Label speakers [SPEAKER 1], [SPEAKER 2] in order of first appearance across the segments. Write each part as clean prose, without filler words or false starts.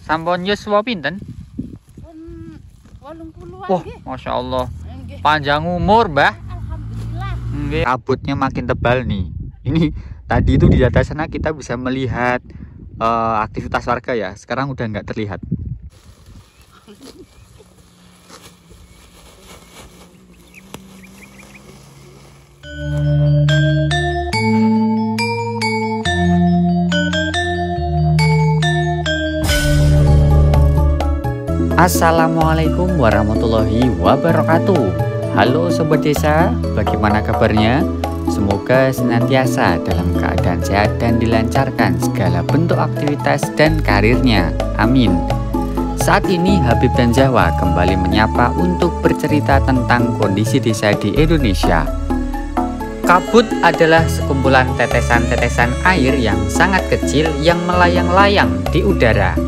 [SPEAKER 1] Sampun yuswa pinten?
[SPEAKER 2] Pun 80-an
[SPEAKER 1] Wah,
[SPEAKER 2] nggih.
[SPEAKER 1] Masya Allah.
[SPEAKER 2] Nggih.
[SPEAKER 1] Panjang umur, Mbah.
[SPEAKER 2] Alhamdulillah.
[SPEAKER 1] Nggih. Kabutnya makin tebal nih. Ini tadi itu di atas sana kita bisa melihat aktivitas warga ya. Sekarang udah nggak terlihat. Assalamualaikum warahmatullahi wabarakatuh. Halo Sobat Desa, bagaimana kabarnya? Semoga senantiasa dalam keadaan sehat dan dilancarkan segala bentuk aktivitas dan karirnya. Amin. Saat ini Habib dan Jawa kembali menyapa untuk bercerita tentang kondisi desa di Indonesia. Kabut adalah sekumpulan tetesan-tetesan air yang sangat kecil yang melayang-layang di udara.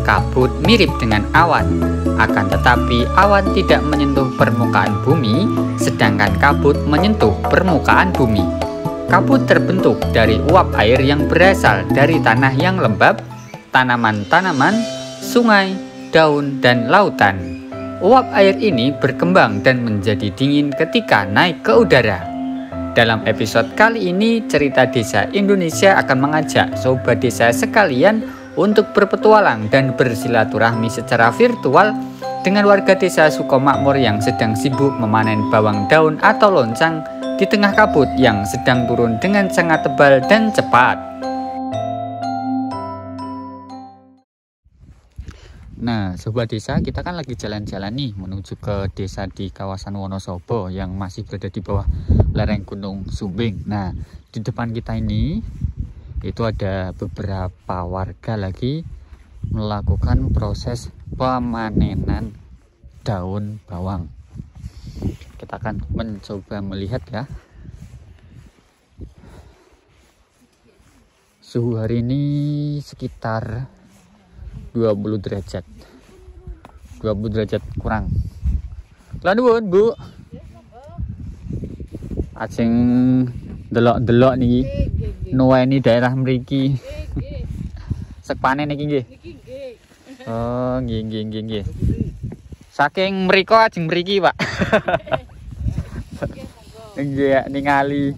[SPEAKER 1] Kabut mirip dengan awan, akan tetapi awan tidak menyentuh permukaan bumi, sedangkan kabut menyentuh permukaan bumi. Kabut terbentuk dari uap air yang berasal dari tanah yang lembab, tanaman-tanaman, sungai, daun, dan lautan. Uap air ini berkembang dan menjadi dingin ketika naik ke udara. Dalam episode kali ini, cerita desa Indonesia akan mengajak sobat desa sekalian untuk berpetualang dan bersilaturahmi secara virtual dengan warga desa Sukomakmur yang sedang sibuk memanen bawang daun atau loncang di tengah kabut yang sedang turun dengan sangat tebal dan cepat. Nah, sobat desa, kita kan lagi jalan-jalan nih menuju ke desa di kawasan Wonosobo yang masih berada di bawah lereng Gunung Sumbing. Nah, di depan kita ini itu ada beberapa warga lagi melakukan proses pemanenan daun bawang. Kita akan mencoba melihat ya. Suhu hari ini sekitar 20 derajat. 20 derajat kurang. Nuwun, Bu. Ajeng delok-delok niki. Nuweni daerah mriki. Sek panen niki nggih. Oh, nggih. Saking mriko ajeng mriki, Pak. Nggih, ningali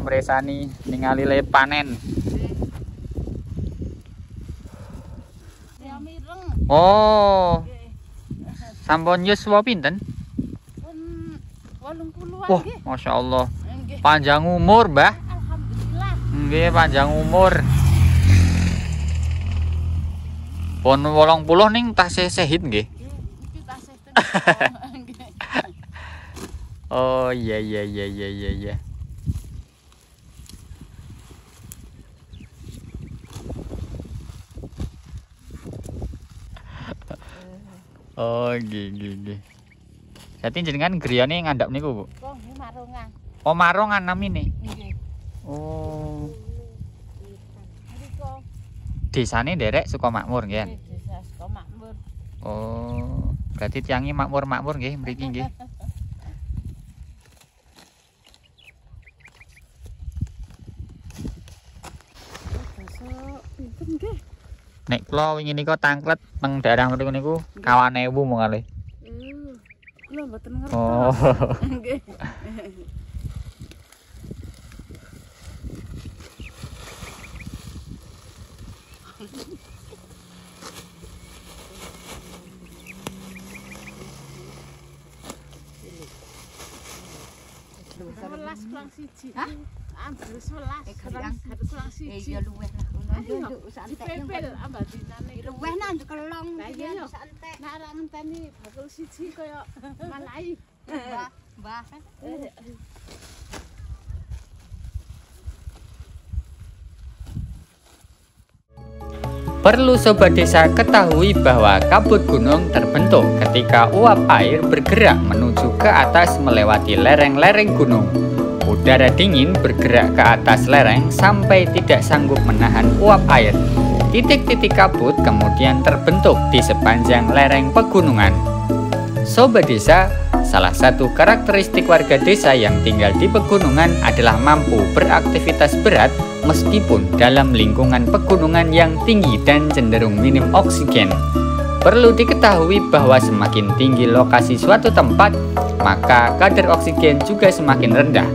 [SPEAKER 1] mresani ningali le panen. Oh. Sampun yuswa pinten?
[SPEAKER 2] Pun 80-an
[SPEAKER 1] Wah,
[SPEAKER 2] nggih.
[SPEAKER 1] Masya Allah.
[SPEAKER 2] Nggih.
[SPEAKER 1] Panjang umur, Mbah.
[SPEAKER 2] Alhamdulillah.
[SPEAKER 1] Nggih, panjang umur. Pon 80 ning tasih sehat nggih.
[SPEAKER 2] Iki tasih teng. Nggih.
[SPEAKER 1] Oh, iya. Oh, nggih. Jadi jenengan griyane ngandhap niku, Bu.
[SPEAKER 2] Kok marungan.
[SPEAKER 1] Oh, marongan namine.
[SPEAKER 2] Nggih.
[SPEAKER 1] Oh,
[SPEAKER 2] Mriko
[SPEAKER 1] desane nderek Sukomakmur nggih.
[SPEAKER 2] desa Sukomakmur.
[SPEAKER 1] Oh, berarti tiangi makmur nggih mriki nggih.
[SPEAKER 2] Besok pinten nggih?
[SPEAKER 1] Nek kula wingi nika tangklet teng daerah mriku niku kawan ewu mongale.
[SPEAKER 2] Kula mboten ngerti.
[SPEAKER 1] Oh.
[SPEAKER 2] Nggih. Sebelas kurang siji. Hah? Ambil 11 kurang siji.
[SPEAKER 3] Ya luweh lah.
[SPEAKER 2] Ayo, dipepel ambal dinane.
[SPEAKER 3] Luweh nang kelong.
[SPEAKER 2] Lah iya yo. Nek ora ngenteni bakul siji kaya malai.
[SPEAKER 3] Mbah.
[SPEAKER 1] Perlu sobat desa ketahui bahwa kabut gunung terbentuk ketika uap air bergerak menuju ke atas melewati lereng-lereng gunung. Udara dingin bergerak ke atas lereng sampai tidak sanggup menahan uap air. Titik-titik kabut kemudian terbentuk di sepanjang lereng pegunungan. Sobat desa, Salah satu karakteristik warga desa yang tinggal di pegunungan adalah mampu beraktivitas berat meskipun dalam lingkungan pegunungan yang tinggi dan cenderung minim oksigen. Perlu diketahui bahwa semakin tinggi lokasi suatu tempat, maka kadar oksigen juga semakin rendah.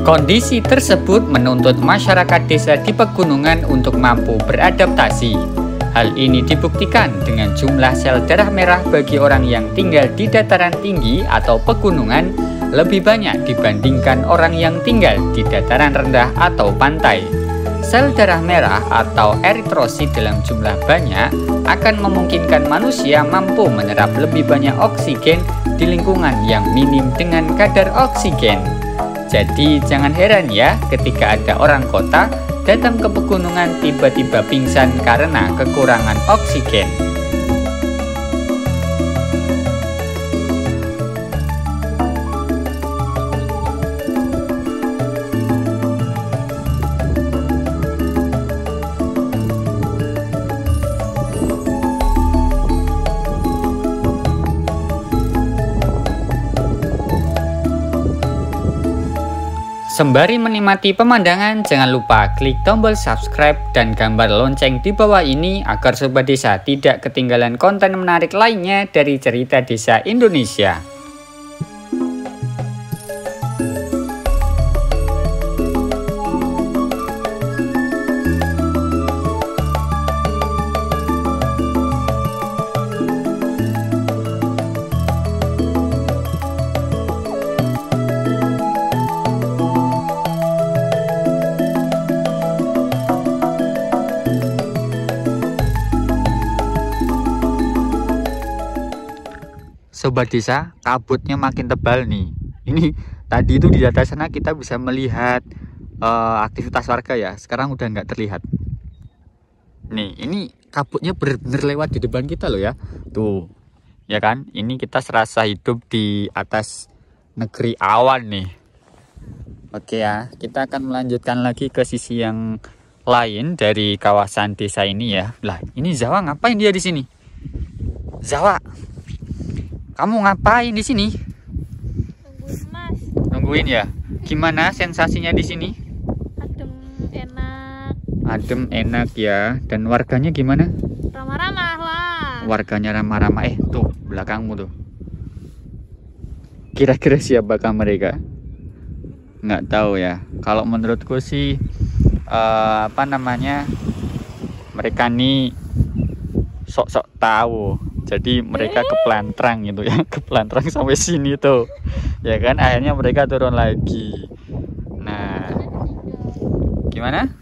[SPEAKER 1] Kondisi tersebut menuntut masyarakat desa di pegunungan untuk mampu beradaptasi. Hal ini dibuktikan dengan jumlah sel darah merah bagi orang yang tinggal di dataran tinggi atau pegunungan lebih banyak dibandingkan orang yang tinggal di dataran rendah atau pantai. Sel darah merah atau eritrosit dalam jumlah banyak akan memungkinkan manusia mampu menyerap lebih banyak oksigen di lingkungan yang minim dengan kadar oksigen. Jadi jangan heran ya ketika ada orang kota datang ke pegunungan tiba-tiba pingsan karena kekurangan oksigen. Sembari menikmati pemandangan, jangan lupa klik tombol subscribe dan gambar lonceng di bawah ini agar Sobat Desa tidak ketinggalan konten menarik lainnya dari cerita desa Indonesia. Sobat Desa, kabutnya makin tebal nih. Ini tadi itu di atas sana kita bisa melihat aktivitas warga ya. Sekarang udah nggak terlihat. Nih, ini kabutnya bener-bener lewat di depan kita loh ya. Tuh, ya kan? Ini kita serasa hidup di atas negeri awan nih. Oke ya, kita akan melanjutkan lagi ke sisi yang lain dari kawasan desa ini ya. Lah, ini Zawa ngapain dia di sini? Zawa, kamu ngapain di sini?
[SPEAKER 2] Nungguin Mas.
[SPEAKER 1] Nungguin ya. Gimana sensasinya di sini?
[SPEAKER 2] Adem, enak.
[SPEAKER 1] Adem, enak ya. Dan warganya gimana?
[SPEAKER 2] Ramah-ramah lah.
[SPEAKER 1] Warganya ramah-ramah. Tuh belakangmu tuh. Kira-kira siapakah mereka? Nggak tahu ya. Kalau menurutku sih mereka nih sok-sok tahu. Jadi mereka kepelantrang gitu ya, kepelantrang sampai sini tuh, ya kan? Akhirnya mereka turun lagi. Nah, gimana?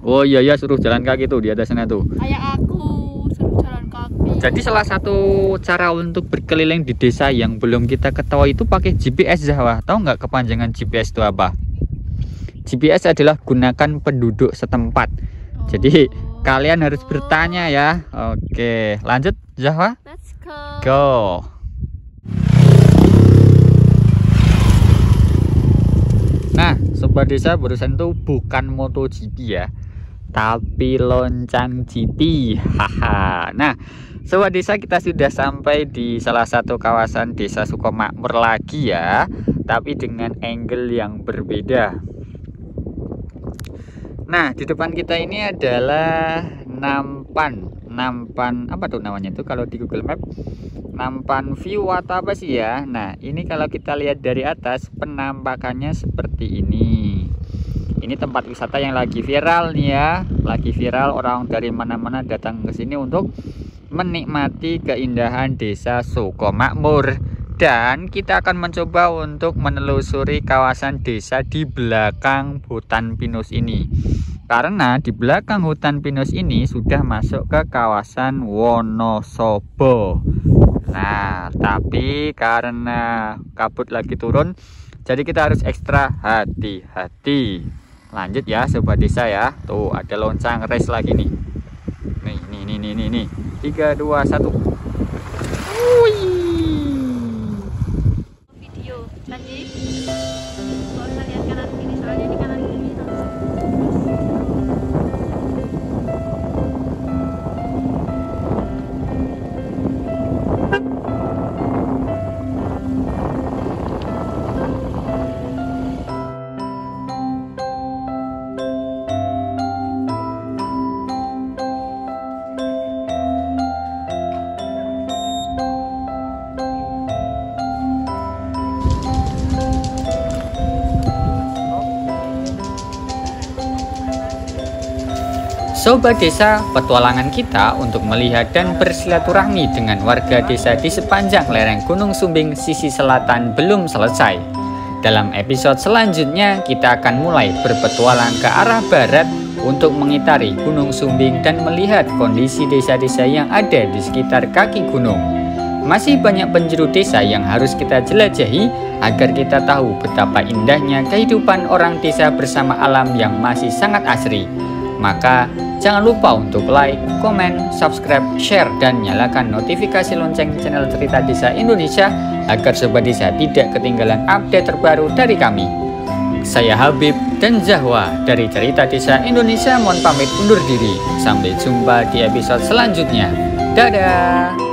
[SPEAKER 1] Oh iya ya, suruh jalan kaki tuh di atas sana tuh.
[SPEAKER 2] Kayak aku suruh jalan kaki.
[SPEAKER 1] Jadi salah satu cara untuk berkeliling di desa yang belum kita ketahui itu pakai GPS, Zawa. Tahu nggak kepanjangan GPS itu apa? GPS adalah gunakan penduduk setempat. Jadi kalian harus bertanya ya. Oke, lanjut Zawa.
[SPEAKER 2] Let's go.
[SPEAKER 1] Go. Nah, Sobat Desa, barusan tuh bukan MotoGP ya, tapi loncang GP. Haha. Nah, Sobat Desa, kita sudah sampai di salah satu kawasan Desa Sukomakmur lagi ya, tapi dengan angle yang berbeda. Nah, di depan kita ini adalah nampan apa tuh namanya itu kalau di Google Map? Nampan view atau apa sih ya? Nah, ini kalau kita lihat dari atas penampakannya seperti ini. Ini tempat wisata yang lagi viral nih ya, lagi viral, orang dari mana-mana datang ke sini untuk menikmati keindahan Desa Sukomakmur. Dan kita akan mencoba untuk menelusuri kawasan desa di belakang hutan pinus ini. Karena di belakang hutan pinus ini sudah masuk ke kawasan Wonosobo. Nah, tapi karena kabut lagi turun, jadi kita harus ekstra hati-hati. Lanjut ya Sobat Desa ya. Tuh ada loncang race lagi nih. Nih. 3, 2, 1. Wih.
[SPEAKER 2] Lanjut. Kalau kita lihat kanan kiri, soalnya di kanan kiri
[SPEAKER 1] Sobat Desa, petualangan kita untuk melihat dan bersilaturahmi dengan warga desa di sepanjang lereng Gunung Sumbing sisi selatan belum selesai. Dalam episode selanjutnya, kita akan mulai berpetualang ke arah barat untuk mengitari Gunung Sumbing dan melihat kondisi desa-desa yang ada di sekitar kaki gunung. Masih banyak penjuru desa yang harus kita jelajahi agar kita tahu betapa indahnya kehidupan orang desa bersama alam yang masih sangat asri. Maka jangan lupa untuk like, komen, subscribe, share, dan nyalakan notifikasi lonceng channel Cerita Desa Indonesia agar Sobat Desa tidak ketinggalan update terbaru dari kami. Saya Habib dan Zahwa dari Cerita Desa Indonesia mohon pamit undur diri. Sampai jumpa di episode selanjutnya. Dadah!